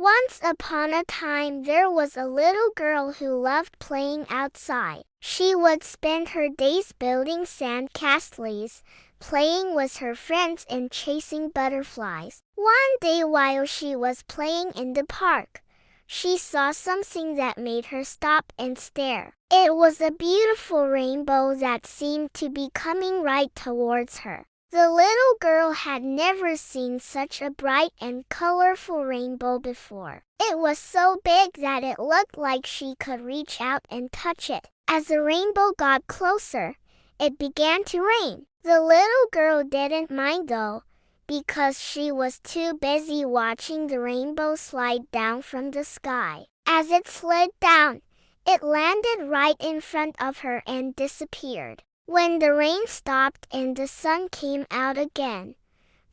Once upon a time there was a little girl who loved playing outside. She would spend her days building sand castles, playing with her friends and chasing butterflies. One day while she was playing in the park, she saw something that made her stop and stare. It was a beautiful rainbow that seemed to be coming right towards her. The little girl had never seen such a bright and colorful rainbow before. It was so big that it looked like she could reach out and touch it. As the rainbow got closer, it began to rain. The little girl didn't mind though, because she was too busy watching the rainbow slide down from the sky. As it slid down, it landed right in front of her and disappeared. When the rain stopped and the sun came out again,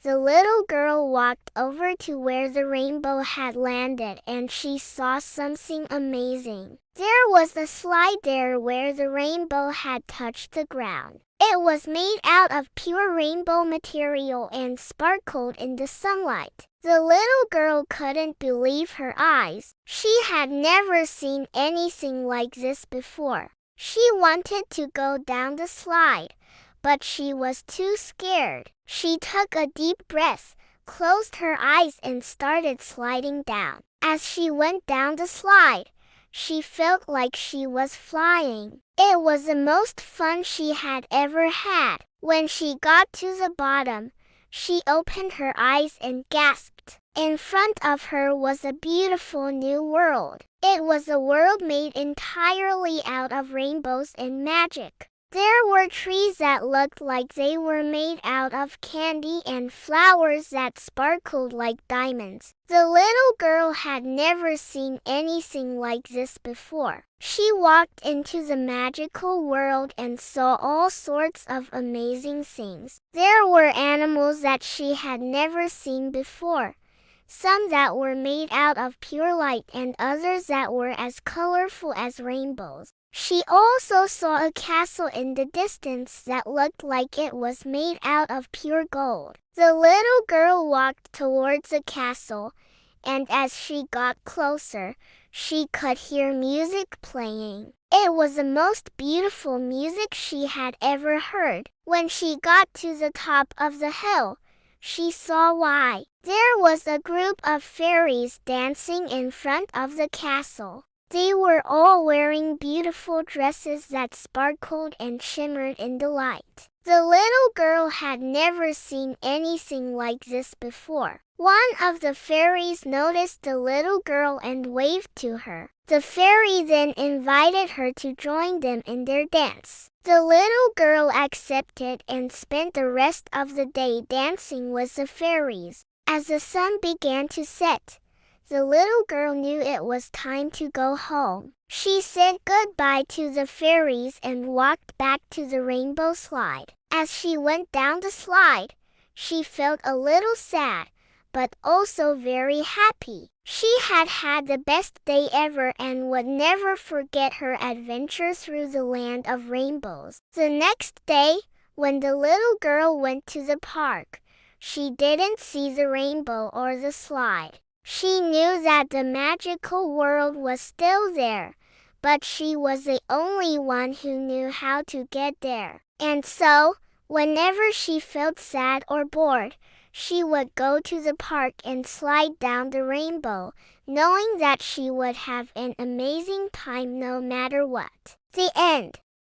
the little girl walked over to where the rainbow had landed and she saw something amazing. There was a slide there where the rainbow had touched the ground. It was made out of pure rainbow material and sparkled in the sunlight. The little girl couldn't believe her eyes. She had never seen anything like this before. She wanted to go down the slide, but she was too scared. She took a deep breath, closed her eyes and started sliding down. As she went down the slide, she felt like she was flying. It was the most fun she had ever had. When she got to the bottom, she opened her eyes and gasped. In front of her was a beautiful new world. It was a world made entirely out of rainbows and magic. There were trees that looked like they were made out of candy and flowers that sparkled like diamonds. The little girl had never seen anything like this before. She walked into the magical world and saw all sorts of amazing things. There were animals that she had never seen before, some that were made out of pure light and others that were as colorful as rainbows. She also saw a castle in the distance that looked like it was made out of pure gold. The little girl walked towards the castle, and as she got closer, she could hear music playing. It was the most beautiful music she had ever heard. When she got to the top of the hill, she saw why. There was a group of fairies dancing in front of the castle. They were all wearing beautiful dresses that sparkled and shimmered in the light. The little girl had never seen anything like this before. One of the fairies noticed the little girl and waved to her. The fairy then invited her to join them in their dance. The little girl accepted and spent the rest of the day dancing with the fairies. As the sun began to set, the little girl knew it was time to go home. She said goodbye to the fairies and walked back to the rainbow slide. As she went down the slide, she felt a little sad, but also very happy. She had had the best day ever and would never forget her adventure through the land of rainbows. The next day, when the little girl went to the park, she didn't see the rainbow or the slide. She knew that the magical world was still there, but she was the only one who knew how to get there. And so, whenever she felt sad or bored, she would go to the park and slide down the rainbow, knowing that she would have an amazing time no matter what. The end.